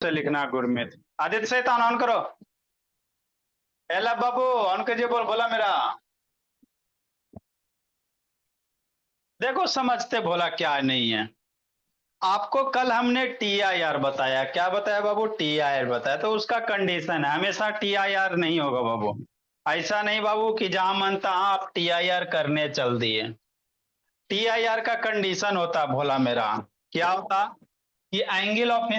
से लिखना गुरमीत। आदित्य शैतान ऑन करो। एला बाबू ऑन कीजिए। बोला मेरा। देखो समझते भोला क्या नहीं है। आपको कल हमने टी आई आर बताया। क्या बताया बाबू? टी आई आर बताया। तो उसका कंडीशन है, हमेशा टी आई आर नहीं होगा बाबू। ऐसा नहीं बाबू कि जहां मन तहां आप टी आई आर करने चल दिए। टी आई आर का कंडीशन होता भोला मेरा। क्या होता कि angle of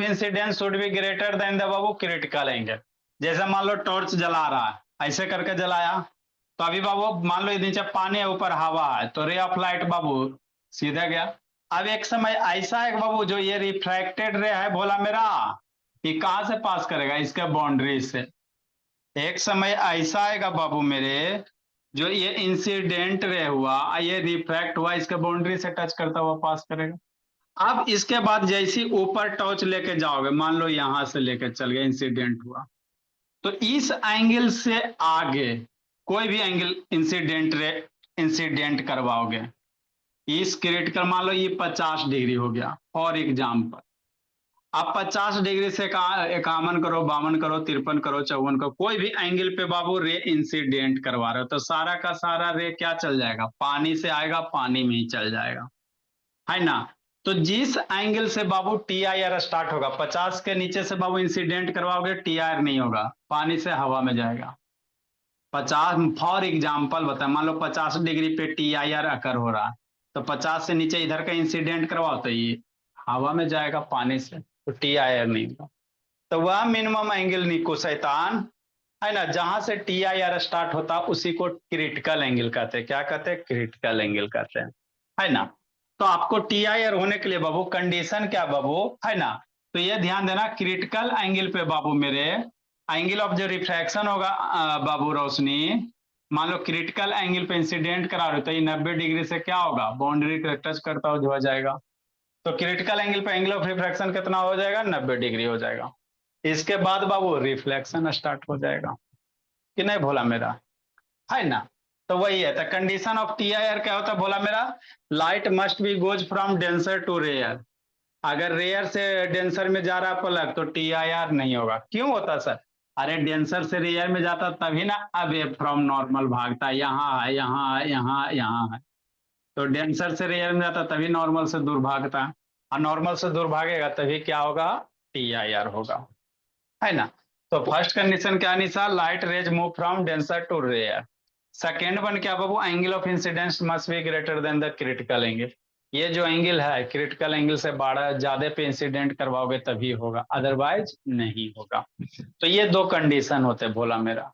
incidence should be greater than the Babu critical angle. जैसे मान लो टॉर्च जला रहा है, ऐसे करके जलाया, तो अभी बाबू मान लो नीचे पानी है, ऊपर हवा है, तो रे ऑफ लाइट बाबू सीधा गया। अब एक समय ऐसा है बाबू, जो ये रिफ्रैक्टेड रे है भोला मेरा, ये कहां से पास करेगा? इसके बाउंड्री से। एक समय ऐसा आएगा बाबू मेरे, जो ये इंसिडेंट रे हुआ, ये रिफ्रैक्ट हुआ, इसके बाउंड्री से टच करता हुआ पास करेगा। अब इसके बाद जैसी ऊपर टॉर्च लेके जाओगे, मान लो यहां से लेके चल गए, इंसिडेंट हुआ, तो इस एंगल से आगे कोई भी एंगल इंसिडेंट करवाओगे, इस क्रिटिकल मान लो ये 50 डिग्री हो गया फॉर एग्जाम्पल। आप 50 डिग्री से 51 करो, 52 करो, 53 करो, 54 करो, कोई भी एंगल पे बाबू रे इंसिडेंट करवा रहे हो, तो सारा का सारा रे क्या चल जाएगा? पानी से आएगा, पानी में ही चल जाएगा, है ना। तो जिस एंगल से बाबू टी आई आर स्टार्ट होगा, 50 के नीचे से बाबू इंसिडेंट करवाओगे, टी आई आर नहीं होगा, पानी से हवा में जाएगा। 50 फॉर एग्जाम्पल बता, मान लो 50 डिग्री पे टी आई आर अकर हो रहा है, तो 50 से नीचे इधर का इंसिडेंट करवाओ, तो ये हवा में जाएगा पानी से, तो टी आई आर नहीं होगा। तो वह मिनिमम एंगल निको शैतान, है ना, जहां से टी आई आर स्टार्ट होता उसी को क्रिटिकल एंगल कहते हैं। क्या कहते हैं? क्रिटिकल एंगल कहते हैं, है ना। तो आपको टी आई आर होने के लिए बाबू कंडीशन क्या बाबू, है ना, तो ये ध्यान देना, क्रिटिकल एंगल पे बाबू मेरे एंगल ऑफ जो रिफ्रैक्शन होगा बाबू रोशनी, मान लो क्रिटिकल एंगल पे इंसिडेंट करा रहे हो, तो ये 90 डिग्री से क्या होगा? बाउंड्री टच करता हो जाएगा। तो क्रिटिकल एंगल पे एंगल ऑफ रिफ्रैक्शन कितना हो जाएगा? 90 डिग्री हो जाएगा। इसके बाद बाबू रिफ्लेक्शन स्टार्ट हो जाएगा, कि नहीं भोला मेरा, है ना। तो वही है, तो condition of T I R क्या होता है भोला मेरा? Light must be goes from denser to rarer. अगर रेयर से डेंसर में जा रहा पलक, तो टी आई आर नहीं होगा। क्यों होता सर? अरे डेंसर से रेयर में जाता तभी ना, अब ये फ्रॉम नॉर्मल भागता, यहाँ है, यहाँ है, यहाँ है। तो डेंसर से रेयर में जाता तभी नॉर्मल से दूर भागता है, और नॉर्मल से दूर भागेगा तभी क्या होगा? टी आई आर होगा, है ना। तो फर्स्ट कंडीशन क्या Nisha? Light rays move from denser to rare. Second one क्या बाबू? Angle of incidence must be greater than the critical angle. ये जो एंगल है क्रिटिकल एंगल से बड़ा ज्यादा पे इंसिडेंट करवाओगे तभी होगा, अदरवाइज नहीं होगा। तो ये दो कंडीशन होते भोला मेरा,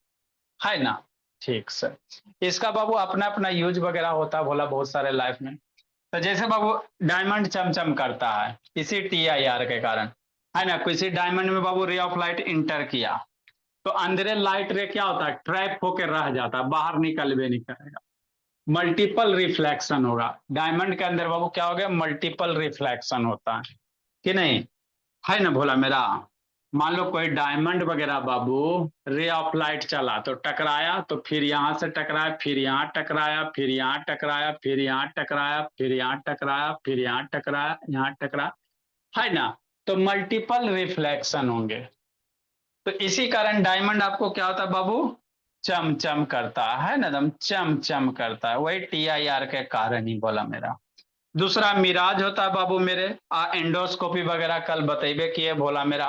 है ना। ठीक सर। इसका बाबू अपना अपना यूज वगैरह होता है भोला बहुत सारे लाइफ में। तो जैसे बाबू डायमंड चमचम करता है इसी टी आई आर के कारण, है ना। किसी डायमंड में बाबू रे ऑफ लाइट इंटर किया, तो अंदर लाइट रे क्या होता है? ट्रैप होकर रह जाता है, बाहर निकल भी नहीं करेगा। मल्टीपल रिफ्लेक्शन होगा डायमंड के अंदर बाबू, क्या हो गया? मल्टीपल रिफ्लेक्शन होता है, कि नहीं, है ना भोला मेरा। मान लो कोई डायमंड वगैरह बाबू, रे ऑफ लाइट चला तो टकराया, तो फिर यहां से टकराया, फिर यहां टकराया, फिर यहां टकराया, फिर यहां टकराया, फिर यहां टकराया, फिर यहां टकराया, यहां टकराया, है ना। तो मल्टीपल रिफ्लेक्शन होंगे। तो इसी कारण डायमंड आपको क्या होता है बाबू? चमचम करता है ना, एकदम चमचम करता है, वही टी आई आर के कारण ही बोला मेरा। दूसरा मिराज होता है बाबू मेरे, एंडोस्कोपी वगैरह कल बतेबे किए भोला मेरा,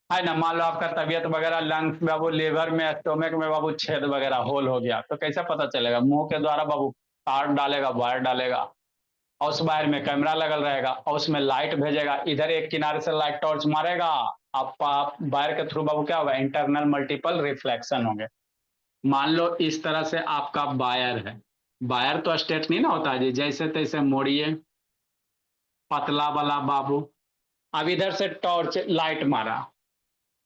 है ना। मान लो आपका तबियत वगैरह, लंग्स बाबू, लिवर में, स्टोमक में बाबू छेद वगैरह होल हो गया, तो कैसे पता चलेगा? मुंह के द्वारा बाबू तार डालेगा, वायर डालेगा, और उस वायर में कैमरा लगल रहेगा, और उसमें लाइट भेजेगा, इधर एक किनारे से लाइट टॉर्च मारेगा, आप वायर के थ्रू बाबू क्या होगा? इंटरनल मल्टीपल रिफ्लेक्शन होंगे। मान लो इस तरह से आपका वायर है, वायर तो स्ट्रेट नहीं ना होता है जी, जैसे तैसे मोड़िए, पतला वाला बाबू। अब इधर से टॉर्च लाइट मारा,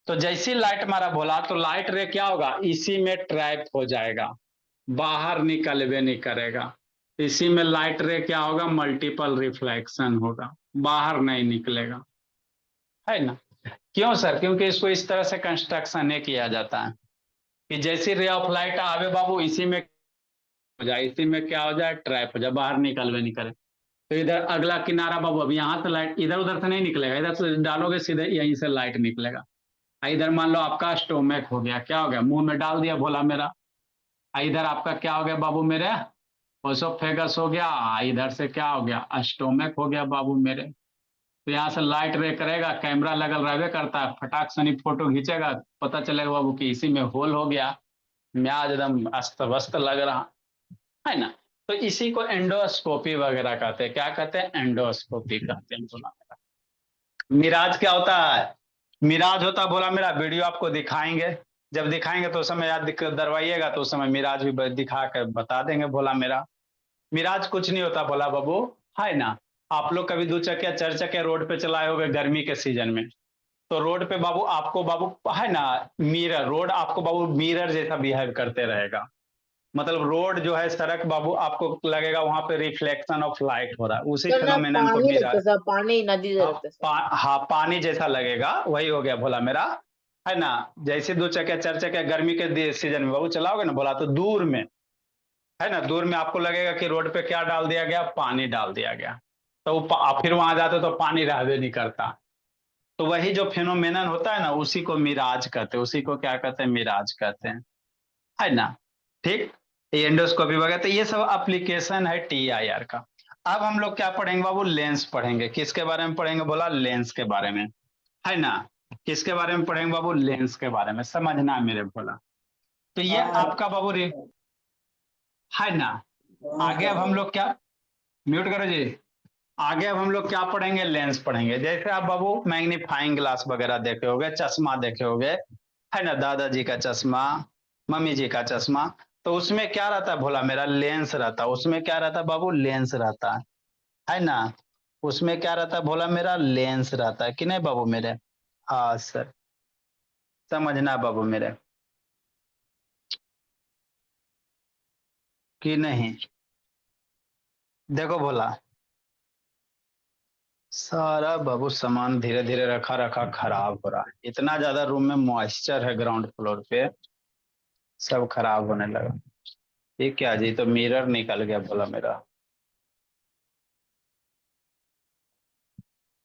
तो जैसी लाइट मारा बोला, तो लाइट रे क्या होगा? इसी में ट्रैप हो जाएगा, बाहर निकलवे नहीं करेगा। इसी में लाइट रे क्या होगा? मल्टीपल रिफ्लेक्शन होगा, बाहर नहीं निकलेगा, है ना। क्यों सर? क्योंकि इसको इस तरह से कंस्ट्रक्शन किया जाता है कि जैसी रे ऑफ लाइट आवे बाबू, इसी में हो जाए, इसी में क्या हो जाए? ट्रैप हो जाए, बाहर निकलवे नहीं करे। तो इधर अगला किनारा बाबू, अब यहाँ से लाइट इधर उधर से नहीं निकलेगा, इधर से डालोगे सीधे यहीं से लाइट निकलेगा। इधर मान लो आपका स्टोमैक हो गया, क्या हो गया, मुंह में डाल दिया भोला मेरा। इधर आपका क्या हो गया बाबू मेरे, ओसोफेगस हो गया। इधर से क्या हो गया, स्टोमैक हो गया बाबू मेरे। तो यहाँ से लाइट रे करेगा, कैमरा लगल रहबे करता है, फटाक सनी फोटो खींचेगा, पता चलेगा बाबू कि इसी में होल हो गया, म्याज एकदम अस्त व्यस्त लग रहा है ना। तो इसी को एंडोस्कोपी वगैरह कहते हैं, क्या कहते हैं, एंडोस्कोपी कहते हैं बोला मेरा। मिराज क्या होता है, मिराज होता है बोला मेरा, वीडियो आपको दिखाएंगे, जब दिखाएंगे तो उस समय याद दरवाइएगा, तो उस समय मिराज भी दिखा कर बता देंगे बोला मेरा। मिराज कुछ नहीं होता बोला बाबू, है ना। आप लोग कभी 2 चक्किया 4 चक्किया रोड पे चलाए होगे गर्मी के सीजन में, तो रोड पे बाबू आपको बाबू है ना, मिरर रोड आपको बाबू मिरर जैसा बिहेव करते रहेगा। मतलब रोड जो है सड़क बाबू, आपको लगेगा वहां पे रिफ्लेक्शन ऑफ लाइट हो रहा है, उसी सर ना फिनोमेनन को पानी लगता मिरर। है सर, पानी नदी से हाँ लगता है सर। हाँ पानी जैसा लगेगा, वही हो गया भोला मेरा, है ना। जैसे 2 चक्किया 4 चक्किया गर्मी के सीजन में बाबू चलाओगे ना बोला, तो दूर में, है ना, दूर में आपको लगेगा कि रोड पे क्या डाल दिया गया, पानी डाल दिया गया। तो फिर वहां जाते तो पानी रहबे नहीं करता। तो वही जो फिनोमेनन होता है ना, उसी को मिराज कहते हैं, उसी को क्या कहते हैं, मिराज कहते हैं, है ना। ठीक, ये एंडोस्कोपी वगैरह, तो ये सब एप्लीकेशन है TIR का। अब हम लोग क्या पढ़ेंगे बाबू, लेंस पढ़ेंगे। किसके बारे में पढ़ेंगे बोला, लेंस के बारे में, है ना। किसके बारे में पढ़ेंगे बाबू, लेंस के बारे में, समझना मेरे बोला। तो ये आपका बाबू है ना। आगे अब हम लोग क्या, म्यूट करो जी। आगे अब हम लोग क्या पढ़ेंगे, लेंस पढ़ेंगे। जैसे आप बाबू मैग्नीफाइंग ग्लास वगैरह देखे होगे, चश्मा देखे होगे, है ना, दादाजी का चश्मा, मम्मी जी का चश्मा। तो उसमें क्या रहता है भोला मेरा, लेंस रहता है। उसमें क्या रहता है बाबू, लेंस रहता है ना। उसमें क्या रहता है भोला मेरा, लेंस रहता है कि नहीं बाबू मेरे। हाँ सर, समझना बाबू मेरे, कि नहीं। देखो भोला, सारा बाबू सामान धीरे धीरे रखा रखा खराब हो रहा है, इतना ज्यादा रूम में मॉइस्चर है ग्राउंड फ्लोर पे, सब खराब होने लगा। ये क्या जी, तो मिरर निकल गया बोला मेरा,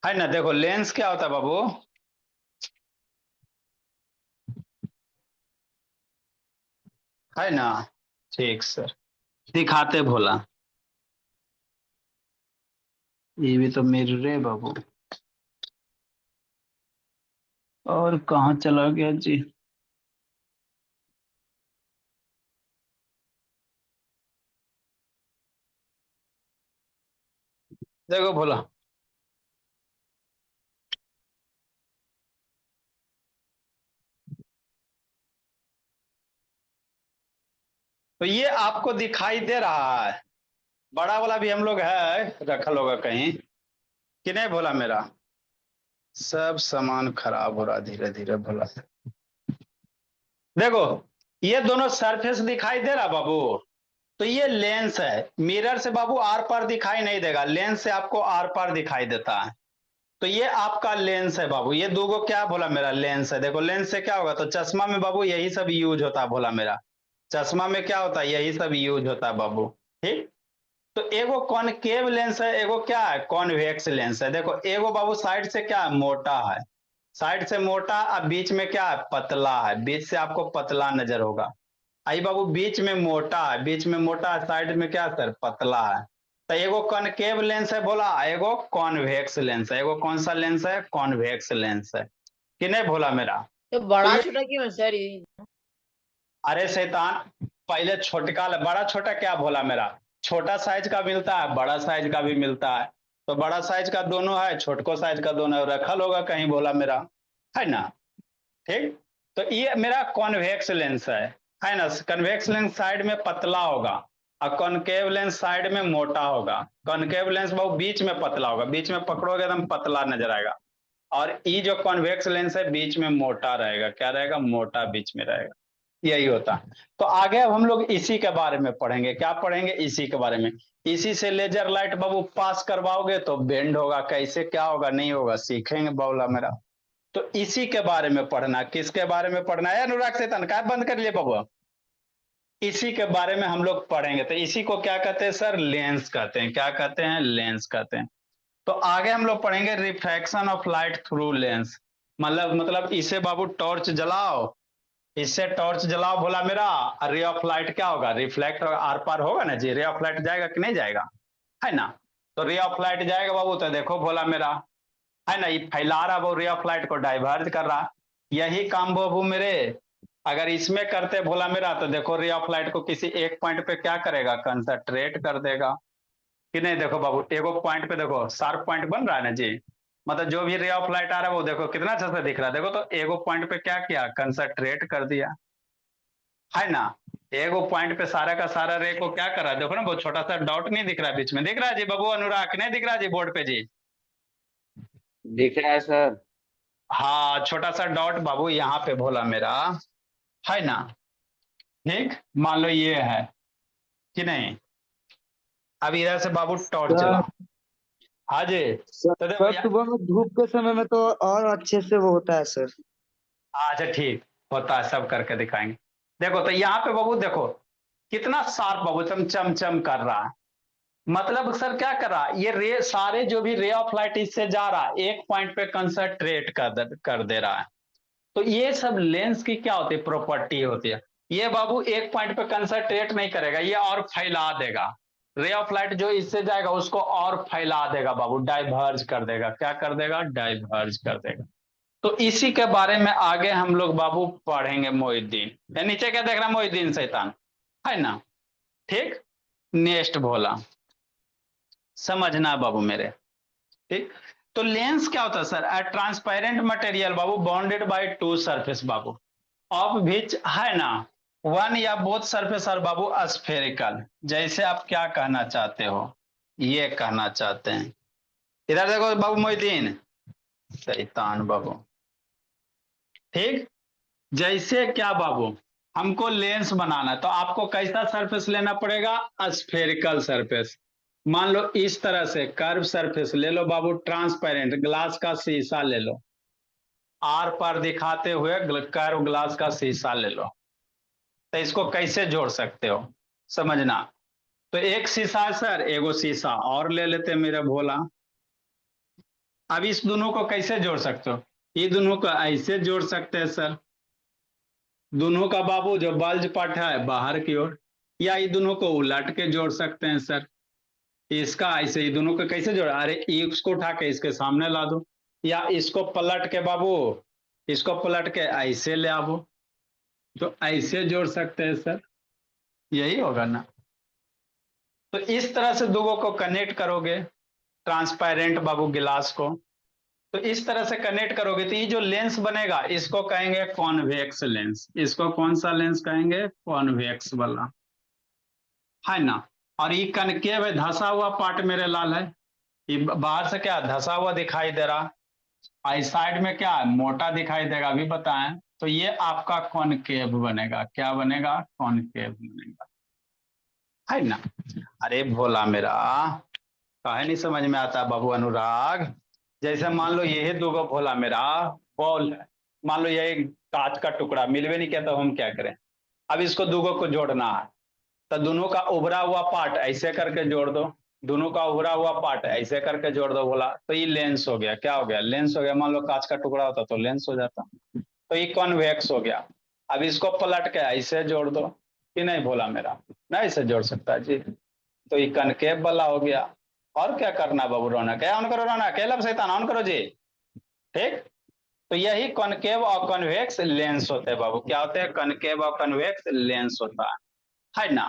है ना। देखो लेंस क्या होता है बाबू, है ना। ठीक सर, दिखाते भोला, ये भी तो मिरर है बाबू, और कहाँ चला गया जी। देखो भोला, तो ये आपको दिखाई दे रहा है, बड़ा वाला भी हम लोग है रखल होगा कहीं, कि नहीं भोला मेरा। सब सामान खराब हो रहा धीरे धीरे भोला। देखो ये दोनों सरफेस दिखाई दे रहा बाबू, तो ये लेंस है। मिरर से बाबू आर पार दिखाई नहीं देगा, लेंस से आपको आर पार दिखाई देता है। तो ये आपका लेंस है बाबू, ये दो क्या बोला मेरा, लेंस है। देखो लेंस से क्या होगा, तो चश्मा में बाबू यही सब यूज होता है बोला मेरा। चश्मा में क्या होता है, यही सब यूज होता है बाबू। ठीक, तो एगो कॉनकेव लेंस है, एगो क्या है, कॉन्वेक्स लेंस है। देखो एगो बाबू साइड से क्या है, मोटा है, साइड से मोटा, अब बीच में क्या है, पतला है, बीच से आपको पतला नजर होगा। आई बाबू बीच में मोटा है, बीच में मोटा है, साइड में क्या सर, पतला है। तो एगो कॉनकेव लेंस है बोला, एगो कॉन्वेक्स लेंस है। एगो कौन सा लेंस है, कॉन्वेक्स लेंस है, कि नहीं भोला मेरा। तो तो बड़ा ये, छोटा क्यों है सर ये? अरे शैतान, पहले छोटका, बड़ा छोटा क्या भोला मेरा, छोटा साइज का मिलता है, बड़ा साइज का भी मिलता है। तो बड़ा साइज का दोनों है, छोटको साइज का दोनों है, रखल होगा कहीं भोला मेरा, है ना। ठीक, तो ये मेरा कॉन्वेक्स लेंस है ना। कन्वेक्स लेंस साइड में पतला होगा, और कॉनकेव लेंस साइड में मोटा होगा। कॉनकेव लेंस बहुत बीच में पतला होगा, बीच में पकड़ोगे एकदम पतला नजर आएगा। और ये जो कॉन्वेक्स लेंस है बीच में मोटा रहेगा, क्या रहेगा, मोटा बीच में रहेगा, यही होता है। तो आगे अब हम लोग इसी के बारे में पढ़ेंगे, क्या पढ़ेंगे, इसी के बारे में। इसी से लेजर लाइट बाबू पास करवाओगे तो बेंड होगा, कैसे क्या होगा नहीं होगा सीखेंगे बाबूला मेरा। तो इसी के बारे में पढ़ना, किसके बारे में पढ़ना है, अनुराग शैतान, क्या बंद कर लिए बाबू। इसी के बारे में हम लोग पढ़ेंगे। तो इसी को क्या कहते हैं सर? लेंस कहते हैं। क्या कहते हैं? लेंस कहते हैं। तो आगे हम लोग पढ़ेंगे refraction of light through lens. मतलब इसे बाबू टॉर्च जलाओ, इससे टॉर्च जलाओ भोला मेरा, रे ऑफ लाइट क्या होगा? रिफ्लेक्ट आर पार होगा ना जी, रे ऑफ लाइट जाएगा कि नहीं जाएगा, है ना? तो रे ऑफ लाइट जाएगा बाबू, तो देखो भोला मेरा, है ना, ये फैला रहा वो रे ऑफ लाइट को, डाइवर्ज कर रहा। यही काम बाबू मेरे अगर इसमें करते भोला मेरा, तो देखो रे ऑफ लाइट को किसी एक पॉइंट पे क्या करेगा? कंसंट्रेट कर देगा कि नहीं? देखो बाबू एगो पॉइंट पे देखो शार्प पॉइंट बन रहा है ना जी, मतलब जो भी रे ऑफ लाइट आ रहा है वो देखो कितना अच्छा से दिख रहा है। देखो तो एगो पॉइंट पे क्या किया? कंसंट्रेट कर दिया, है ना? एगो पॉइंट पे सारा का सारा रे को क्या कर रहा है? देखो ना वो छोटा सा डॉट नहीं दिख रहा है बीच में, दिख रहा है जी बाबू अनुराग? नहीं दिख रहा है जी बोर्ड पे जी? दिख रहा है सर। हाँ, छोटा सा डॉट बाबू यहाँ पे भोला मेरा, है ना? ठीक, मान लो ये है कि नहीं? अब इधर से बाबू टॉर्च चला, सर हाँ जी। सर तो देखो सर, सुबह में धूप के समय में तो और अच्छे से वो होता है सर। अच्छा ठीक, होता है, सब करके दिखाएंगे। देखो तो यहाँ पे बाबू देखो कितना शार्प बाबू चम चम कर रहा है। मतलब सर क्या कर रहा है? ये रे सारे जो भी रे ऑफ लाइट इससे जा रहा है एक पॉइंट पे कंसंट्रेट कर दे रहा है। तो ये सब लेंस की क्या होती है? प्रॉपर्टी होती है। ये बाबू एक पॉइंट पे कंसंट्रेट नहीं करेगा, ये और फैला देगा। रे ऑफ लाइट जो इससे जाएगा उसको और फैला देगा बाबू, डाइवर्ज कर देगा। क्या कर देगा? डाइवर्ज कर देगा। तो इसी के बारे में आगे हम लोग बाबू पढ़ेंगे मोहिद्दीन। ये नीचे क्या देख रहा है? मोहिद्दीन शैतान, है ना? ठीक, नेक्स्ट भोला, समझना बाबू मेरे। ठीक, तो लेंस क्या होता है सर? अ ट्रांसपेरेंट मटेरियल बाबू bounded by two surface Babu of which, है ना, वन या बोथ सरफेस और बाबू स्फेरिकल। जैसे आप क्या कहना चाहते हो? ये कहना चाहते हैं, इधर देखो बाबू मोहिद्दीन शैतान बाबू। ठीक, जैसे क्या बाबू, हमको लेंस बनाना है तो आपको कैसा सरफेस लेना पड़ेगा? Spherical surface. मान लो इस तरह से कर्व सरफेस ले लो बाबू, ट्रांसपेरेंट ग्लास का शीशा ले लो, आर पर दिखाते हुए कर्व ग्लास का शीशा ले लो। तो इसको कैसे जोड़ सकते हो समझना। तो एक शीशा है सर, एगो शीशा और ले लेते मेरा भोला। अब इस दोनों को कैसे जोड़ सकते हो? ये दोनों को ऐसे जोड़ सकते हैं सर, दोनों का बाबू जो बल्ज पट है बाहर की ओर, या ये दोनों को उलट के जोड़ सकते हैं सर। इसका ऐसे ही दोनों को कैसे जोड़ा? अरे इसको उठा के इसके सामने ला दो, या इसको पलट के बाबू, इसको पलट के ऐसे ले आवो, तो ऐसे जोड़ सकते हैं सर। यही होगा ना? तो इस तरह से दोनों को कनेक्ट करोगे, ट्रांसपेरेंट बाबू गिलास को, तो इस तरह से कनेक्ट करोगे तो ये जो लेंस बनेगा इसको कहेंगे कॉन्वेक्स लेंस। इसको कौन सा लेंस कहेंगे? कॉन्वेक्स वाला, है ना? और ये कनकेव है, धसा हुआ पार्ट मेरे लाल है, ये बाहर से क्या धसा हुआ दिखाई दे रहा, और साइड में क्या है? मोटा दिखाई देगा। अभी बताएं, तो ये आपका कॉनकेव बनेगा। क्या बनेगा? कॉनकेव बनेगा, है ना? अरे भोला मेरा, काहे नहीं समझ में आता बाबू अनुराग? जैसे मान लो ये दो गो भोला मेरा बॉल है, मान लो ये एक कांच का टुकड़ा मिलवे नहीं किया, तो हम क्या करें? अब इसको दोनों को जोड़ना है, तो दोनों का उभरा हुआ पार्ट ऐसे करके जोड़ दो, दोनों का उभरा हुआ पार्ट ऐसे करके जोड़ दो बोला, तो ये लेंस हो गया। क्या हो गया? लेंस हो गया। मान लो कांच का टुकड़ा होता तो लेंस हो जाता, तो ये कॉन्वेक्स हो गया। अब इसको पलट के ऐसे जोड़ दो कि नहीं भोला मेरा? नहीं ऐसे जोड़ सकता है जी, तो ये कनकेव वाला हो गया। और क्या करना बाबू? रौनक है, ऑन करो रौनक, कैलब शैतान ऑन करो जी। ठीक, तो यही कॉनकेव और कन्वेक्स लेंस होते हैं बाबू। क्या होते हैं? कनकेव और कन्वेक्स लेंस होता है ना?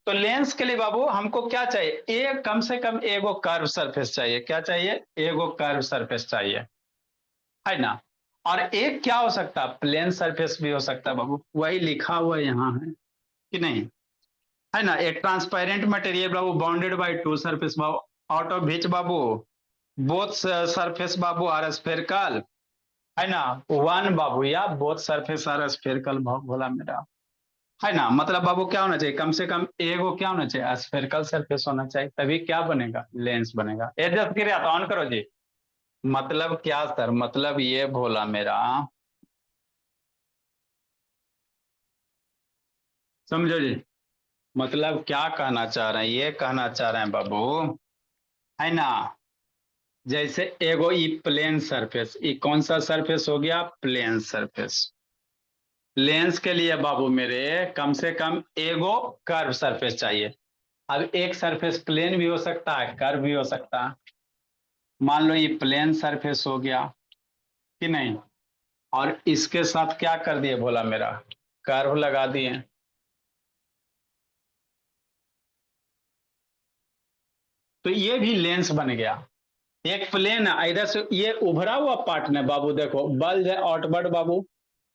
तो लेंस के लिए बाबू हमको क्या चाहिए? एक कम से कम एगो कर्व सरफेस चाहिए। क्या चाहिए? एगो कर्व सरफेस चाहिए, है ना? और एक क्या हो सकता है? प्लेन सरफेस भी हो सकता है बाबू, वही लिखा हुआ यहाँ है कि नहीं, है ना? एक ट्रांसपेरेंट मटेरियल बाबू बाउंडेड बाय टू सरफेस बाबू, आउट ऑफ विच बाबू बोथ सरफेस बाबू आर स्फेरिकल, है ना? वन बाबू या बोथ सरफेस आर स्फेरिकल बोला मेरा, है ना? मतलब बाबू क्या होना चाहिए? कम से कम एगो क्या होना चाहिए? स्फेरिकल सरफेस होना चाहिए, तभी क्या बनेगा? लेंस बनेगा। एडजस्ट क्रिया तो ऑन करो जी। मतलब क्या सर? मतलब ये भोला मेरा, समझो जी, मतलब क्या कहना चाह रहे हैं, ये कहना चाह रहे हैं बाबू, है ना, जैसे एगो ई प्लेन सरफेस, ई कौन सा सरफेस हो गया, प्लेन सरफेस। लेंस के लिए बाबू मेरे कम से कम एगो कर्व सरफेस चाहिए। अब एक सरफेस प्लेन भी हो सकता है, कर्व भी हो सकता है। मान लो ये प्लेन सरफेस हो गया कि नहीं, और इसके साथ क्या कर दिए भोला मेरा, कर्व लगा दिए। तो ये भी लेंस बन गया। एक प्लेन है इधर से, ये उभरा हुआ पार्ट ने बाबू देखो, बल्ज है आउटवर्ड बाबू,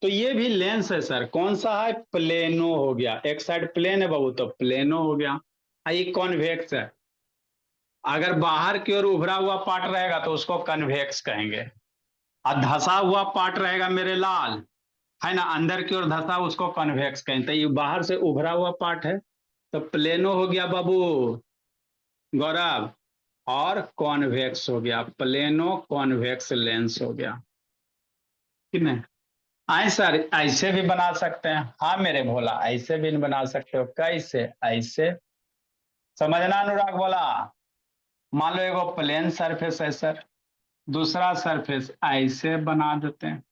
तो ये भी लेंस है सर। कौन सा है, प्लेनो हो गया। एक साइड प्लेन है बाबू तो प्लेनो हो गया। ये कॉन्वेक्स है। अगर बाहर की ओर उभरा हुआ पार्ट रहेगा तो उसको कन्वेक्स कहेंगे, और धसा हुआ पार्ट रहेगा मेरे लाल, है ना, अंदर की ओर धसा, उसको कन्वेक्स कहेंगे। तो ये बाहर से उभरा हुआ पार्ट है तो प्लेनो हो गया बाबू गौरव, और कॉन्वेक्स हो गया, प्लेनो कॉन्वेक्स लेंस हो गया कि नहीं। आए सर, ऐसे भी बना सकते हैं। हाँ मेरे भोला, ऐसे भी बना सकते हो। कैसे, ऐसे समझना अनुराग बोला। मान लो एगो प्लेन सरफेस है सर, दूसरा सरफेस ऐसे बना देते हैं।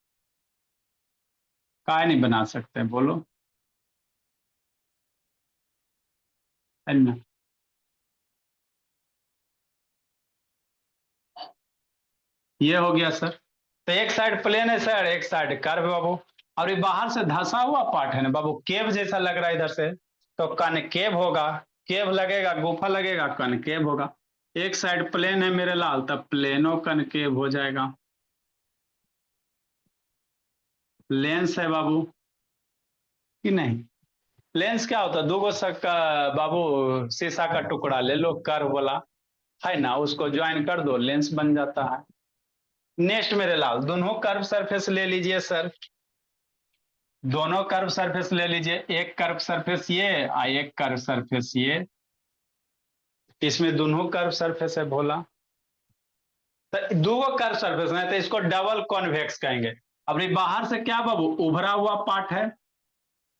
काय नहीं बना सकते बोलो, है ना। ये हो गया सर। तो एक साइड प्लेन है सर, एक साइड कर्व बाबू, और ये बाहर से धंसा हुआ पार्ट है ना बाबू, केव जैसा लग रहा है इधर से, तो कनकेव होगा। केव लगेगा, गुफा लगेगा, कनकेव होगा। एक साइड प्लेन है मेरे लाल, तब प्लेनो कनकेव हो जाएगा। लेंस है बाबू कि नहीं। लेंस क्या होता है, दो गो का बाबू शीशा का टुकड़ा ले लो कर्व वाला, है ना, उसको ज्वाइन कर दो, लेंस बन जाता है। नेक्स्ट मेरे लाल, दोनों कर्व सरफेस ले लीजिए सर, दोनों कर्व सरफेस ले लीजिए। एक कर्व सरफेस ये और एक कर्व सरफेस ये, इसमें दोनों कर्व सरफेस है भोला। तो दो कर्व सरफेस है तो इसको डबल कॉन्वेक्स कहेंगे। अब ये बाहर से क्या बाबू, उभरा हुआ पार्ट है,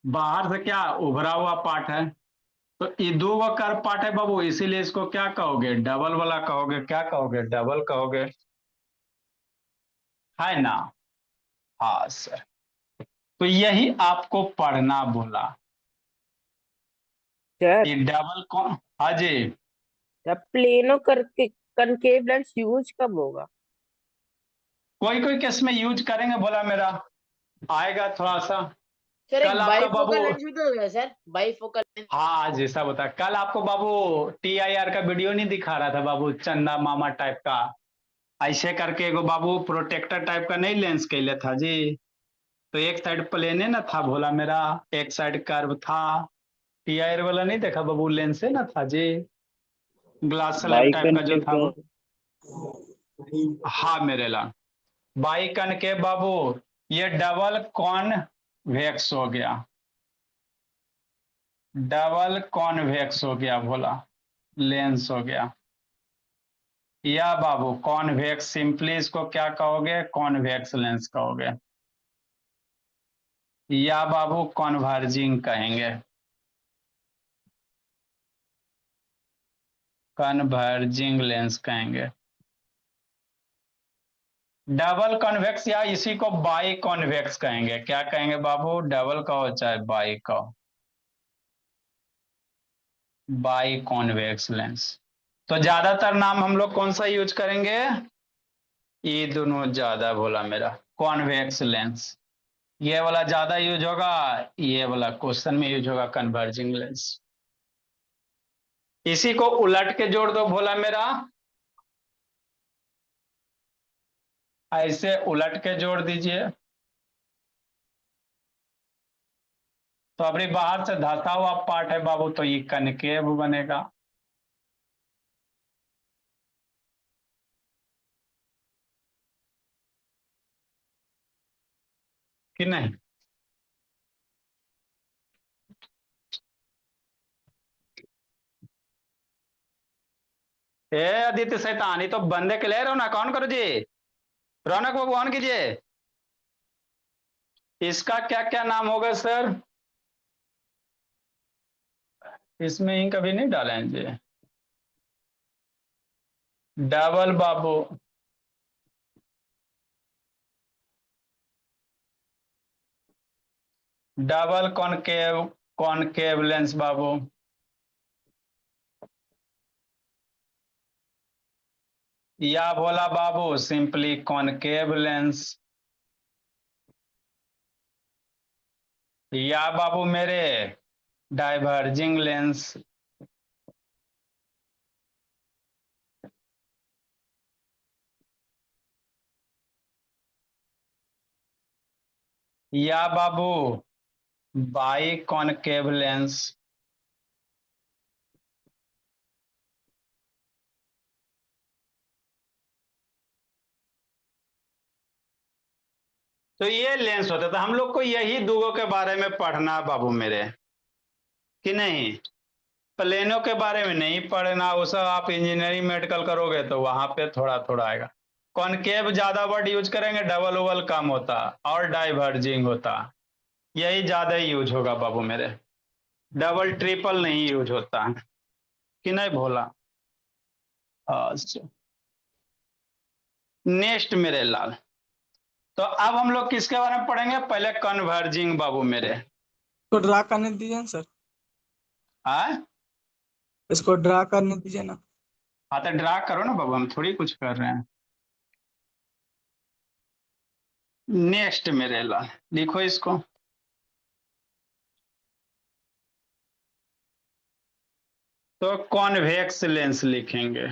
बाहर से क्या उभरा हुआ पार्ट है, तो ये दो कर्व पार्ट है बाबू, इसीलिए इसको क्या कहोगे, डबल वाला कहोगे। क्या कहोगे, डबल कहोगे, है ना। हाँ सर, तो यही आपको पढ़ना बोला, सर, ये डबल कौन। हाँ जी, जब प्लेनो करके कनकेव लेंस यूज कब होगा? कोई कोई केस में यूज करेंगे बोला मेरा, आएगा थोड़ा सा। सर कल एक आपका बाबू, बाईफोकल लेंस भी तो होगा सर, बाईफोकल लेंस। हाँ जैसा बता, कल आपको बाबू TIR का वीडियो नहीं दिखा रहा था बाबू, चंदा मामा टाइप का, ऐसे करके एगो बाबू प्रोटेक्टर टाइप का नहीं लेंस कैले था जी। तो एक साइड प्लेने ना था भोला मेरा, एक साइड कर्व था। TIR वाला नहीं देखा बाबू, लेंस है ना था जी, ग्लास स्लैब टाइप बाइकन का जो के था वो। तो हाँ मेरे लाल, बाइकन के बाबू, ये डबल कॉन्वेक्स हो गया, डबल कॉन्वेक्स हो गया भोला, लेंस हो गया। या बाबू कॉन्वेक्स, सिंपली इसको क्या कहोगे, कॉन्वेक्स लेंस कहोगे, या बाबू कन्वर्जिंग कहेंगे, कन्वर्जिंग लेंस कहेंगे। डबल कॉन्वेक्स या इसी को बाई कॉन्वेक्स कहेंगे। क्या कहेंगे बाबू, डबल कहो चाहे बाई कहो, बाई कॉन्वेक्स लेंस। तो ज्यादातर नाम हम लोग कौन सा यूज करेंगे, ये दोनों ज्यादा बोला मेरा, कॉन्वेक्स लेंस। ये वाला ज्यादा यूज होगा, ये वाला क्वेश्चन में यूज होगा, कन्वर्जिंग लेंस। इसी को उलट के जोड़ दो भोला मेरा, ऐसे उलट के जोड़ दीजिए, तो अभी बाहर से धंसा हुआ पार्ट है बाबू, तो ये कनकेव बनेगा कि नहीं। ए आदित्य शैतानी तो बंदे के ले रहो ना, कौन करो जी, रौनक बाबू ऑन कीजिए। इसका क्या क्या नाम होगा सर, इसमें ही कभी नहीं डालेंगे। डबल बाबू, डबल कॉनकेव, कॉनकेव लेंस बाबू। या भोला बाबू सिंपली कॉनकेव लेंस। या बाबू मेरे डाइवर्जिंग लेंस। या बाबू बाई कॉनकेव लेंस। तो ये लेंस होता था। हम लोग को यही दुगो के बारे में पढ़ना बाबू मेरे, कि नहीं? प्लेनों के बारे में नहीं पढ़ना, वो सब आप इंजीनियरिंग मेडिकल करोगे तो वहां पे थोड़ा थोड़ा आएगा। कॉनकेव ज्यादा वर्ड यूज करेंगे, डबल ओवल कम होता और डाइवर्जिंग होता। यही ज्यादा ही यूज होगा बाबू मेरे, डबल ट्रिपल नहीं यूज होता है, कि नहीं भोला? अच्छा, नेक्स्ट मेरे लाल। तो अब हम लोग किसके बारे में पढ़ेंगे? पहले कन्वर्जिंग बाबू मेरे। तो ड्रा करने दीजिए ना सर, हाँ इसको ड्रा करने दीजिए ना। हाँ, तो ड्रा करो ना बाबू, हम थोड़ी कुछ कर रहे हैं। नेक्स्ट मेरे लाल, लिखो इसको। तो कॉन्वेक्स लेंस लिखेंगे।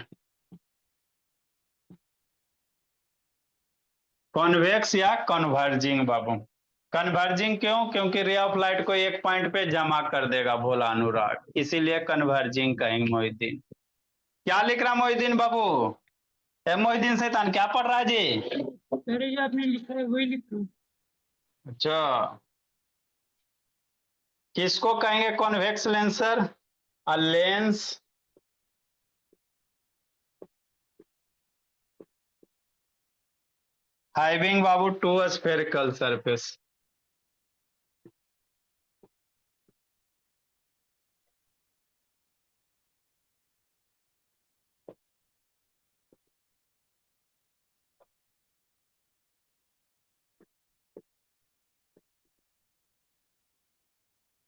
कॉन्वेक्स या कन्वर्जिंग बाबू। कन्वर्जिंग क्यों? क्योंकि रे ऑफ लाइट को एक पॉइंट पे जमा कर देगा भोला अनुराग, इसीलिए कन्वर्जिंग कहेंगे। मोहिद्दीन क्या लिख रहा? मोहिद्दीन बाबू, मोहिद्दीन शैतान क्या पढ़ रहा है जी? सर ये आपने लिखा है वही लिख लो। अच्छा, किसको कहेंगे convex lens sir? A lens having बाबू two spherical surface.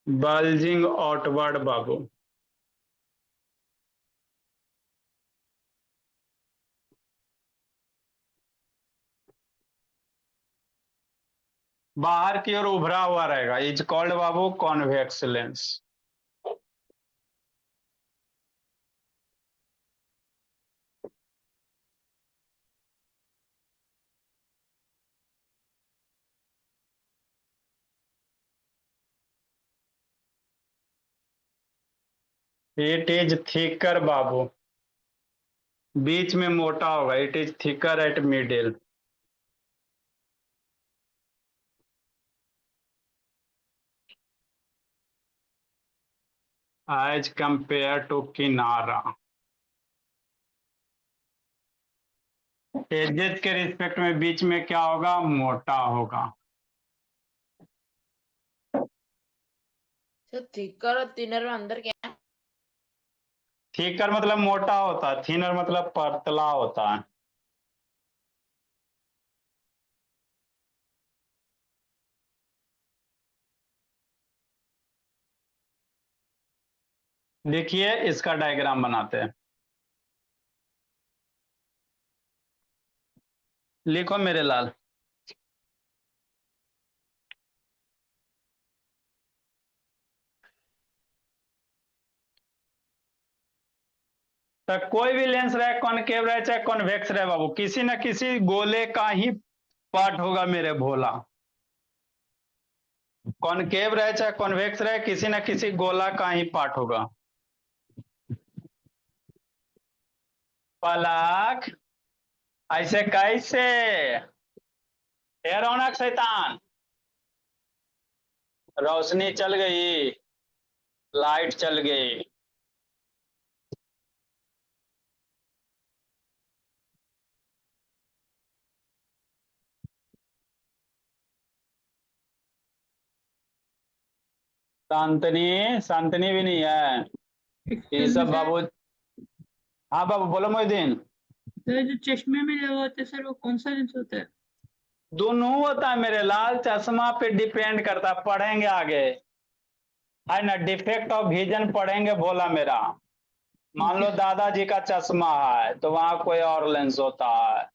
Bulging outward बाबू। बाहर की ओर उभरा हुआ रहेगा, इज कॉल्ड बाबू convex lens. It is thicker बाबू, बीच में मोटा होगा। It is thicker at middle. Edge compare to किनारा। एजेस के रिस्पेक्ट में बीच में क्या होगा? मोटा होगा। सर थिकर और थिनर में अंदर क्या है? थिकर मतलब मोटा होता है, थिनर मतलब पतला होता है। देखिए इसका डायग्राम बनाते हैं। लिखो मेरे लाल। तो कोई भी लेंस रहे, कॉनकेव रहे चाहे कॉन्वेक्स रहे बाबू, किसी न किसी गोले का ही पार्ट होगा मेरे भोला। कॉनकेव रहे चाहे कॉन्वेक्स रहे, किसी न किसी गोला का ही पार्ट होगा। पलक ऐसे कैसे? हे रौनक शैतान, रोशनी चल गई, लाइट चल गई। शांतनी, शांतनी भी नहीं है। ये सब बाबू। हाँ बाबू बोलो मोहिदीन। सर जो चश्मे में लगा होता है सर वो कौन सा लेंस होता है? दोनों होता है मेरे लाल, चश्मा पे डिपेंड करता है, पढ़ेंगे आगे है ना। डिफेक्ट ऑफ विजन पढ़ेंगे भोला मेरा। मान लो दादाजी का चश्मा है तो वहां कोई और लेंस होता है।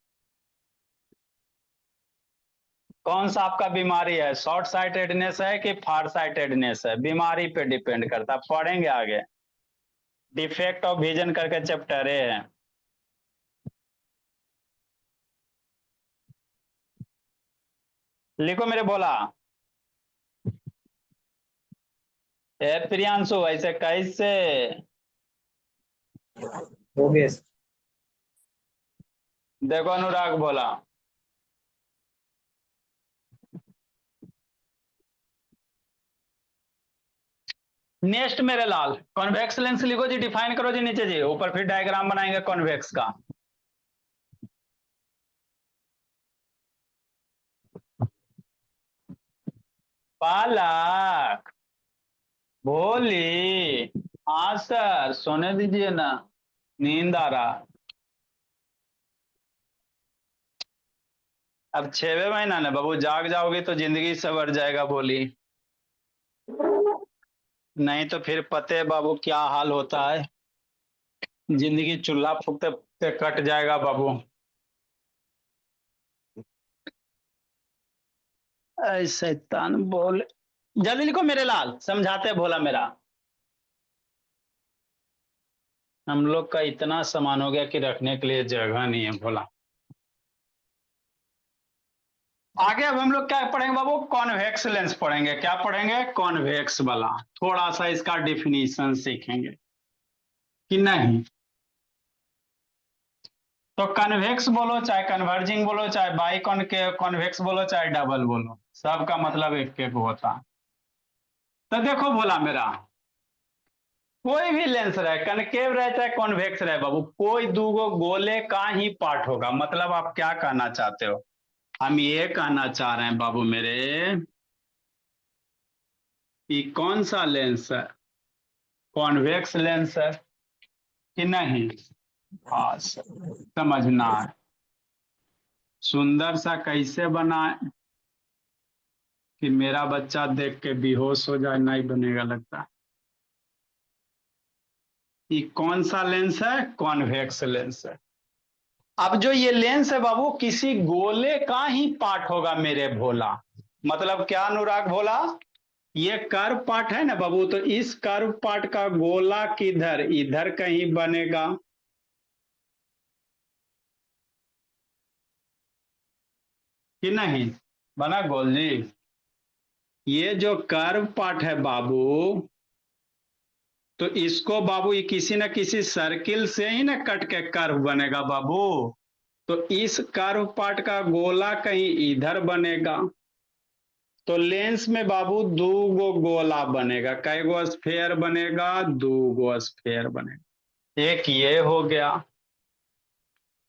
कौन सा आपका बीमारी है, शॉर्ट साइटेडनेस है कि फार साइटेडनेस है, बीमारी पे डिपेंड करता है, पढ़ेंगे आगे। डिफेक्ट ऑफ विजन करके चैप्टर है। लिखो मेरे भोला। ए प्रियांशु ऐसे कैसे? हो गया देखो अनुराग भोला। नेक्स्ट मेरे लाल, कॉन्वेक्स लेंस लिखो जी, डिफाइन करो जी नीचे जी, ऊपर फिर डायग्राम बनाएंगे कॉन्वेक्स का। पालक भोली। हाँ सर, सोने दीजिए ना, नींद आ रहा। अब 6वें महीना ना बाबू, जाग जाओगे तो जिंदगी सवर जाएगा बोली, नहीं तो फिर पते है बाबू क्या हाल होता है, जिंदगी चूल्हा फूकते फूकते कट जाएगा बाबू। ऐ शैतान बोल, जल्दी लिखो मेरे लाल, समझाते भोला मेरा। हम लोग का इतना सामान हो गया कि रखने के लिए जगह नहीं है भोला। आगे अब हम लोग क्या पढ़ेंगे बाबू, कॉन्वेक्स लेंस पढ़ेंगे। क्या पढ़ेंगे? कॉन्वेक्स वाला। थोड़ा सा इसका डिफिनीशन सीखेंगे कि नहीं। तो कन्वेक्स बोलो चाहे कन्वर्जिंग बोलो चाहे बाई कॉन्वेक्स बोलो चाहे डबल बोलो, सबका मतलब एक एक होता। तो देखो बोला मेरा, कोई भी लेंस रहे, कनकेव रहे चाहे कॉन्वेक्स रहे बाबू, कोई दूगो गोले का ही पार्ट होगा। मतलब आप क्या कहना चाहते हो? हम ये कहना चाह रहे हैं बाबू मेरे, कि कौन सा लेंस है, कॉन्वेक्स लेंस है कि नहीं। हाँ समझना है। सुंदर सा कैसे बनाए कि मेरा बच्चा देख के बेहोश हो जाए, नहीं बनेगा लगता। ये कौन सा लेंस है? कॉन्वेक्स लेंस है। अब जो ये लेंस है बाबू, किसी गोले का ही पार्ट होगा मेरे भोला। मतलब क्या अनुराग भोला, ये कर्व पार्ट है ना बाबू, तो इस कर्व पार्ट का गोला किधर, इधर कहीं बनेगा कि नहीं। बना गोल जी। ये जो कर्व पार्ट है बाबू, तो इसको बाबू ये किसी न किसी सर्किल से ही ना कट के कर्व बनेगा बाबू। तो इस कर्व पार्ट का गोला कहीं इधर बनेगा। तो लेंस में बाबू दो गो गोला बनेगा, कई गो स्फेयर बनेगा, दो गो स्फेयर बनेगा। एक ये हो गया,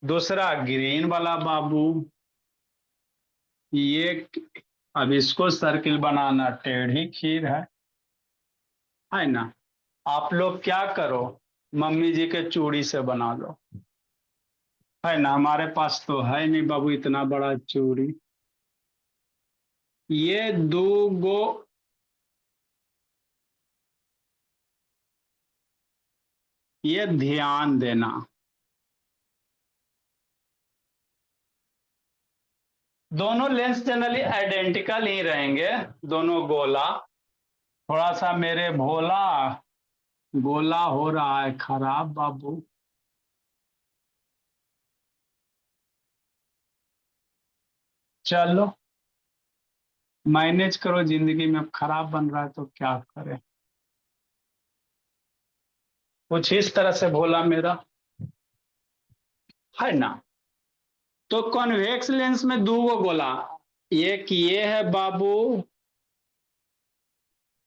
दूसरा ग्रीन वाला बाबू ये। अब इसको सर्किल बनाना टेढ़ी खीर है ना। आप लोग क्या करो, मम्मी जी के चूड़ी से बना लो, है ना। हमारे पास तो है नहीं बाबू इतना बड़ा चूड़ी। ये दो गो, ये ध्यान देना, दोनों लेंस जनरली आइडेंटिकल ही रहेंगे, दोनों गोला। थोड़ा सा मेरे भोला गोला हो रहा है खराब बाबू। चलो मैनेज करो, जिंदगी में अब खराब बन रहा है तो क्या करें। कुछ इस तरह से भोला मेरा, है ना। तो कॉन्वेक्स लेंस में दो गो गोला, एक ये है बाबू,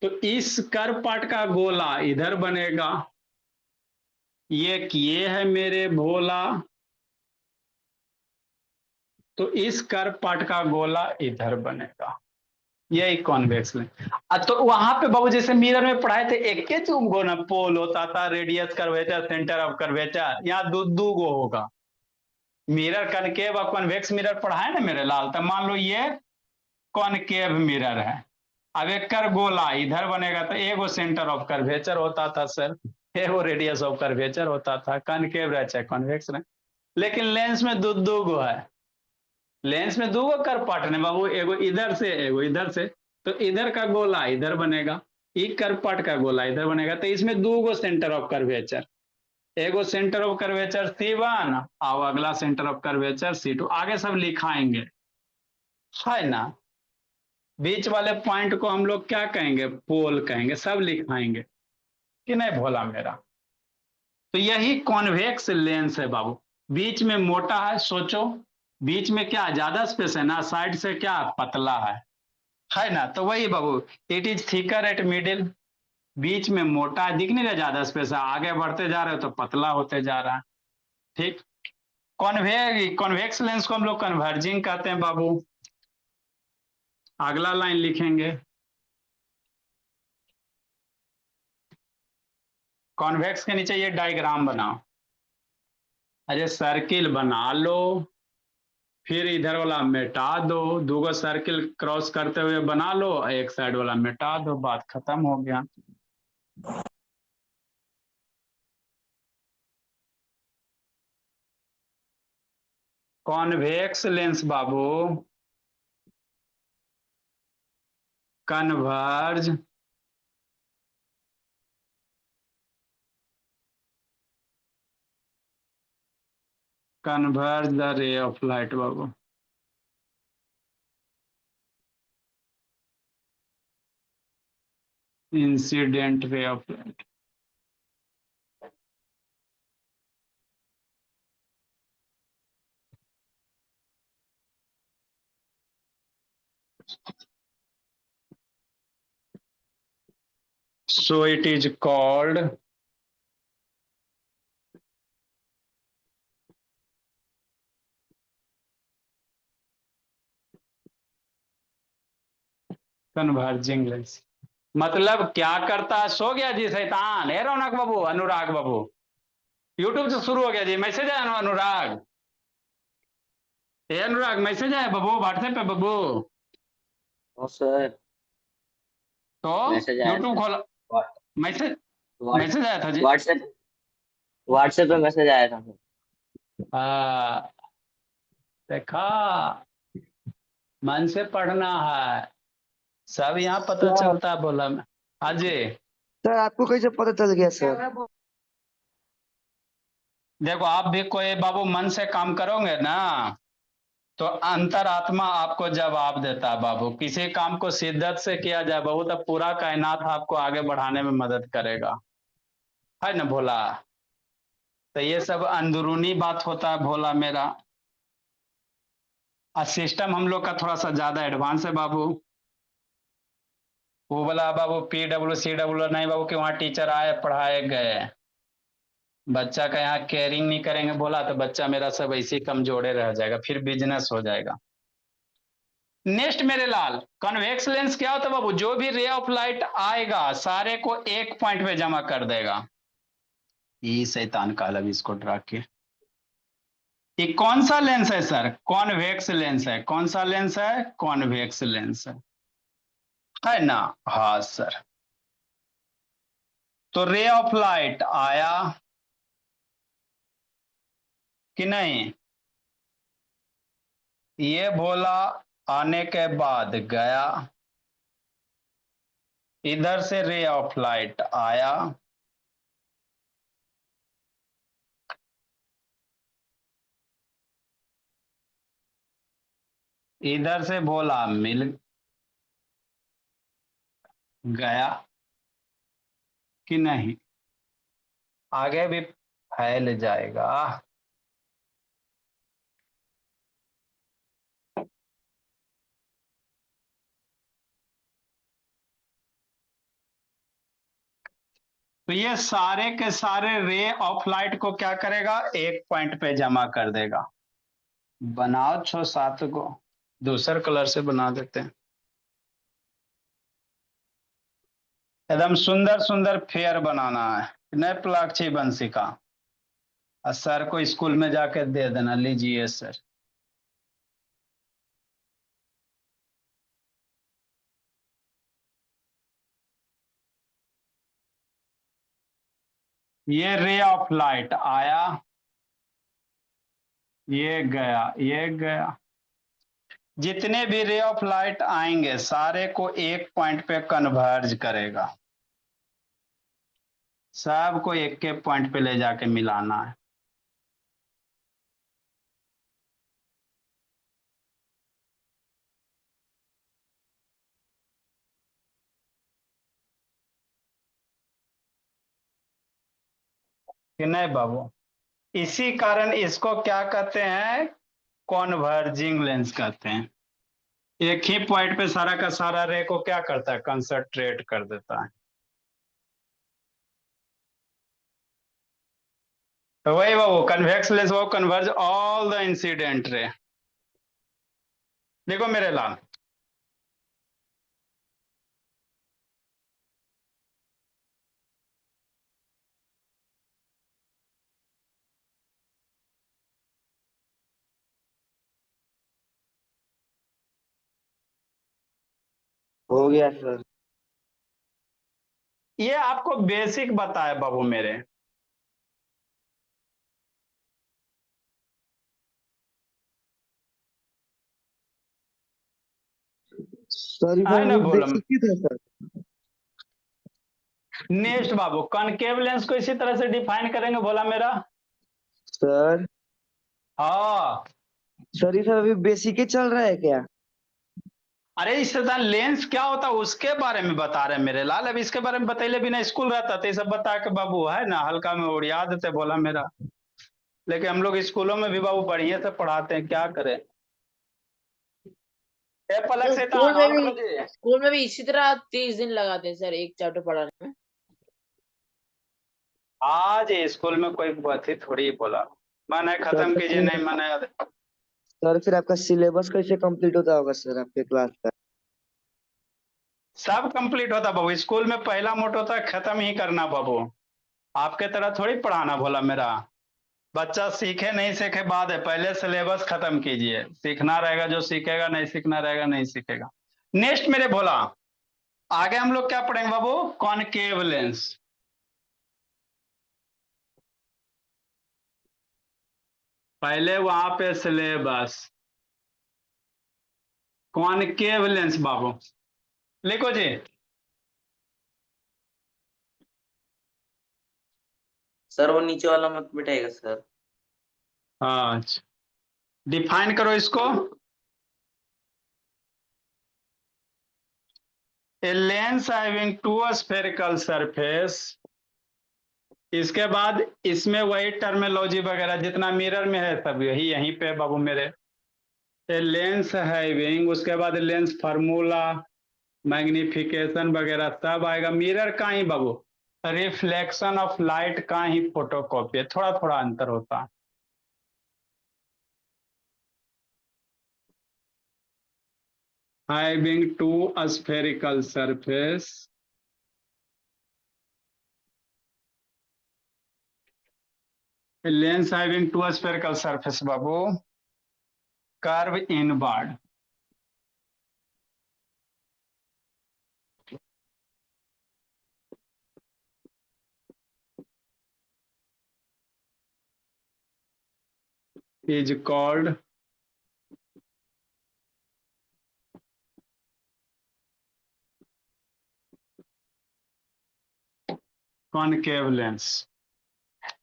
तो इस कर्व पार्ट का गोला इधर बनेगा। ये है मेरे भोला, तो इस कर्व पार्ट का गोला इधर बनेगा। यही कॉन्वेक्स लेंस। तो वहां पे बाबू जैसे मिरर में पढ़ाए थे, एक के चुम ना पोल होता था, radius curvature, centre of curvature, यहाँ दो गो होगा। मिरर कनकेव और कॉन्वेक्स मिरर पढ़ाए ना मेरे लाल। तो मान लो ये कॉनकेव मिरर है, अब एक कर गोला इधर बनेगा तो एगो सेंटर ऑफ कर्वेचर होता था सर, एगो रेडियस ऑफ कर्वेचर होता था, कनकेव रहे चाहे कॉन्वेक्स रहे। लेकिन लेंस में दो गो है, लेंस में दो गो कर पार्ट है बाबू, एगो इधर से एगो इधर से, तो इधर का गोला इधर बनेगा, एक कर पार्ट का गोला इधर बनेगा, तो इसमें दो गो सेंटर ऑफ कर्वेचर, एगो सेंटर ऑफ कर्वेचर C1 और अगला सेंटर ऑफ कर्वेचर C2। आगे सब लिखाएंगे है ना। बीच वाले पॉइंट को हम लोग क्या कहेंगे, पोल कहेंगे, सब लिखाएंगे कि नहीं भोला मेरा। तो यही कॉन्वेक्स लेंस है बाबू। बीच में मोटा है, सोचो बीच में क्या ज्यादा स्पेस है ना, साइड से क्या पतला है ना। तो वही बाबू, it is thicker at middle, बीच में मोटा है, दिख नहीं रहा ज्यादा स्पेस है, आगे बढ़ते जा रहे हो तो पतला होते जा रहा है। ठीक, कॉन्वेक्स लेंस को हम लोग कन्वर्जिंग कहते हैं बाबू। अगला लाइन लिखेंगे, कॉन्वेक्स के नीचे ये डायग्राम बनाओ। अरे सर्किल बना लो, फिर इधर वाला मिटा दो, दूगो सर्किल क्रॉस करते हुए बना लो, एक साइड वाला मिटा दो, बात खत्म हो गया। Convex lens Babu converge the ray of light Babu. Incident ray of light, so it is called converging lens. मतलब क्या करता है, सो गया जी शैतान, है रौनक बाबू, अनुराग बाबू, यूट्यूब से शुरू हो गया जी, मैसेज आया ना अनुराग, अनुराग मैसेज आया बाबू व्हाट्सएप पे बाबू। सर तो मैसेज आया यूट्यूब खोला, मैसेज मैसेज आया था जी। व्हाट्सएप व्हाट्सएप पे मैसेज आया था हाँ देखा, मन से पढ़ना है, सब यहाँ पता सर चलता है बोला मैं। हाँ जी, सर आपको कैसे पता चल गया सर? देखो आप भी कोई बाबू मन से काम करोगे ना, तो अंतरात्मा आपको जवाब देता है बाबू। किसी काम को शिद्दत से किया जाए बाबू, तो पूरा कायनात आपको आगे बढ़ाने में मदद करेगा, है ना भोला। तो ये सब अंदरूनी बात होता है भोला मेरा। और सिस्टम हम लोग का थोड़ा सा ज्यादा एडवांस है बाबू। वो बोला बाबू PWCW नहीं बाबू, कि वहाँ टीचर आए पढ़ाए गए, बच्चा का यहाँ केयरिंग नहीं करेंगे बोला, तो बच्चा मेरा सब ऐसे कमजोरे रह जाएगा, फिर बिजनेस हो जाएगा। नेक्स्ट मेरे लाल, कन्वेक्स लेंस क्या होता है बाबू, जो भी रे ऑफ लाइट आएगा सारे को एक पॉइंट पे जमा कर देगा। ये शैतान काला भी इसको ड्रा के, ये कौन सा लेंस है सर, कॉन्वेक्स लेंस है। कौन सा लेंस है, कॉन्वेक्स लेंस है ना। हाँ सर, तो रे ऑफ लाइट आया कि नहीं, ये बोला आने के बाद गया, इधर से रे ऑफ लाइट आया, इधर से बोला मिल गया कि नहीं, आगे भी फैल जाएगा। तो ये सारे के सारे रे ऑफ लाइट को क्या करेगा, एक पॉइंट पे जमा कर देगा। बनाओ 6-7 को, दूसरे कलर से बना देते हैं। एकदम सुंदर सुंदर फेयर बनाना है, नहीं प्लाक्षी बंसी का। और सर को स्कूल में जाके दे देना, लीजिए सर। ये रे ऑफ लाइट आया, ये गया, ये गया। जितने भी रे ऑफ लाइट आएंगे सारे को एक पॉइंट पे कन्वर्ज करेगा, सबको एक के पॉइंट पे ले जाके मिलाना है। कि नहीं बाबू? इसी कारण इसको क्या कहते हैं, कॉन्वर्जिंग लेंस कहते हैं। एक ही पॉइंट पे सारा का सारा रे को क्या करता है, कंसंट्रेट कर देता है। तो वही बाबू कन्वेक्स लेंस वो converge all the incident ray. देखो मेरे लाल, हो गया सर। ये आपको बेसिक बताया बाबू मेरे। सर ये है ना, अभी बोलो। बेसिक ही था सर। नेक्स्ट बाबू, कॉनकेव लेंस को इसी तरह से डिफाइन करेंगे, बोला मेरा। सर हाँ, सर ये सब अभी बेसिक ही चल रहा है क्या? अरे इस तरह लेंस क्या होता है उसके बारे में बता रहे हैं मेरे लाल। अब इसके बारे में बतैले बिना स्कूल रहता तो ये सब बता के बाबू है ना हल्का में उड़िया देते, बोला मेरा। लेकिन हम लोग स्कूलों में भी बाबू बढ़िया से पढ़ाते हैं, क्या करें। ए पलक तो शैतान और करो जी। स्कूल में भी इसी तरह 30 दिन लगाते हैं सर एक चैप्टर पढ़ाने में। आज स्कूल में कोई बात ही थोड़ी बोला, मैंने सर खत्म तो कीजिए, फिर नहीं मैंने। सर फिर आपका सिलेबस कैसे कंप्लीट होता होगा सर आपके क्लास का? सब कंप्लीट होता बाबू, स्कूल में पहला मोटो था खत्म ही करना बाबू। आपके तरह थोड़ी पढ़ाना, बोला मेरा। बच्चा सीखे नहीं सीखे बाद है, पहले सिलेबस खत्म कीजिए। सीखना रहेगा जो सीखेगा, नहीं सीखना रहेगा नहीं सीखेगा। नेक्स्ट मेरे भोला, आगे हम लोग क्या पढ़ेंगे बाबू, कॉनकेव लेंस। पहले वहां पे सिलेबस, कॉनकेव लेंस बाबू लिखो जी। सर वो नीचे वाला मत मिटाएगा सर। अच्छा, डिफाइन करो इसको। A lens having two spherical surface. इसके बाद इसमें वही टर्मिनोलॉजी वगैरह जितना मिरर में है सब यही यहीं पे बाबू मेरे। ए लेंस हैविंग, उसके बाद लेंस फार्मूला, मैग्निफिकेशन वगैरह सब आएगा। मिरर का ही बाबू रिफ्लेक्शन ऑफ लाइट का ही फोटोकॉपी है, थोड़ा थोड़ा अंतर होता है। Having two spherical surface, lens having two spherical surface बाबू, curve inward. is called concave lens.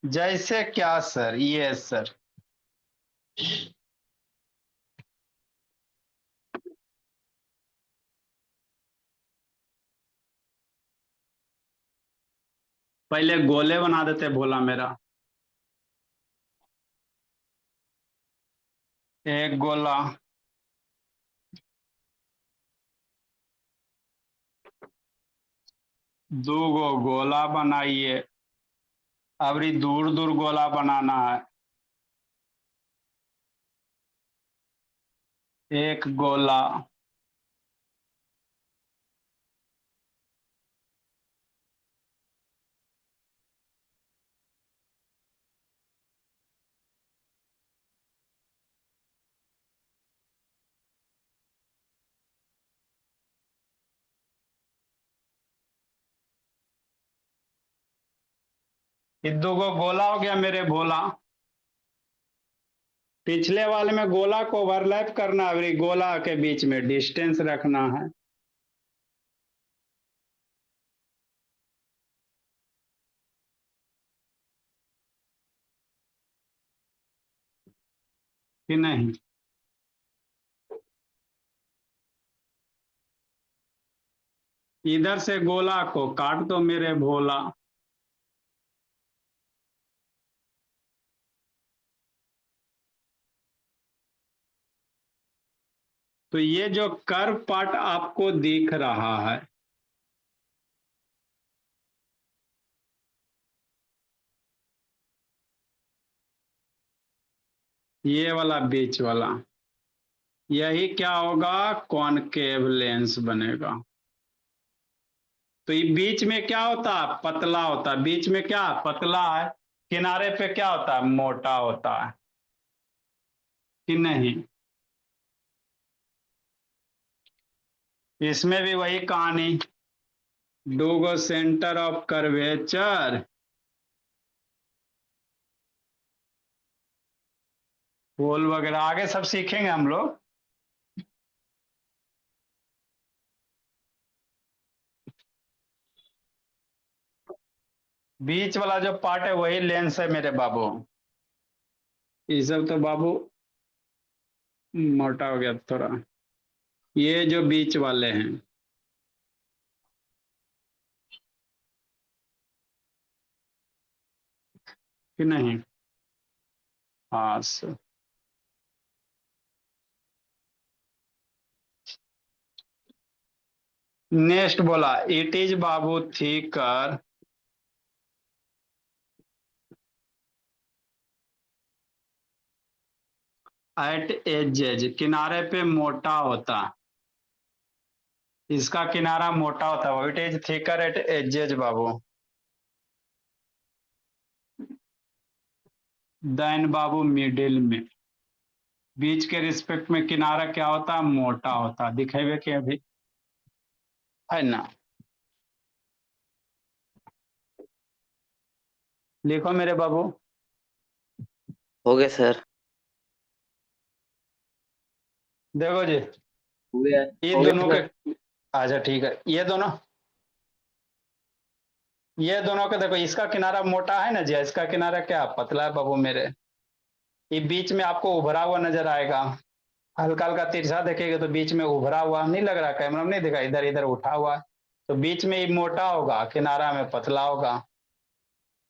जैसे क्या सर, ये सर पहले गोले बना देते भोला मेरा। एक गोला, दो गो गोला बनाइए। अब दूर दूर गोला बनाना है। एक गोला, ये दो गो गोला हो गया मेरे भोला। पिछले वाले में गोला को ओवरलैप करना है, अभी गोला के बीच में डिस्टेंस रखना है। कि नहीं? इधर से गोला को काट दो मेरे भोला। तो ये जो कर्व पार्ट आपको दिख रहा है, ये वाला बीच वाला, यही क्या होगा, कॉनकेव लेंस बनेगा। तो ये बीच में क्या होता है, पतला होता है। बीच में क्या पतला है, किनारे पे क्या होता है, मोटा होता है। कि नहीं? इसमें भी वही कहानी, डूगो सेंटर ऑफ कर्वेचर, होल वगैरह आगे सब सीखेंगे हम लोग। बीच वाला जो पार्ट है वही लेंस है मेरे बाबू। ये सब तो बाबू मोटा हो गया थोड़ा। ये जो बीच वाले हैं, कि नहीं? हाँ नेक्स्ट बोला, इट इज बाबू थिकर एट एजेज, किनारे पे मोटा होता। इसका किनारा मोटा होता है, it is thicker at edges बाबू। देन बाबू मिडिल में, बीच के रिस्पेक्ट में किनारा क्या होता है, मोटा होता। दिखेबे के अभी है ना? लिखो मेरे बाबू। हो गया सर। देखो जी, हो गया। ये हो गया दोनों सर। के, अच्छा ठीक है, ये दोनों के देखो, इसका किनारा मोटा है ना जी, इसका किनारा क्या पतला है बाबू मेरे। ये बीच में आपको उभरा हुआ नजर आएगा, हल्का हल्का तिरछा देखेगा तो बीच में उभरा हुआ नहीं लग रहा, कैमरा में नहीं दिखा, इधर इधर उठा हुआ है। तो बीच में ये मोटा होगा, किनारा में पतला होगा।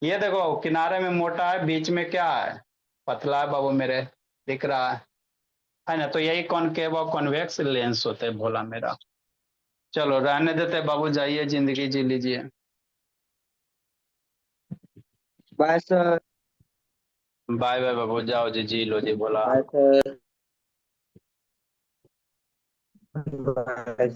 ये देखो किनारे में मोटा है, बीच में क्या है, पतला है बाबू मेरे, दिख रहा है ना? तो यही कॉनकेव और कॉन्वेक्स लेंस होते हैं भोला मेरा। चलो रहने देते बाबू, जाइए जिंदगी जी लीजिए। Bye sir. बाय बाय बाबू, जाओ जी, जी लो जी भोला। Bye sir. बाय।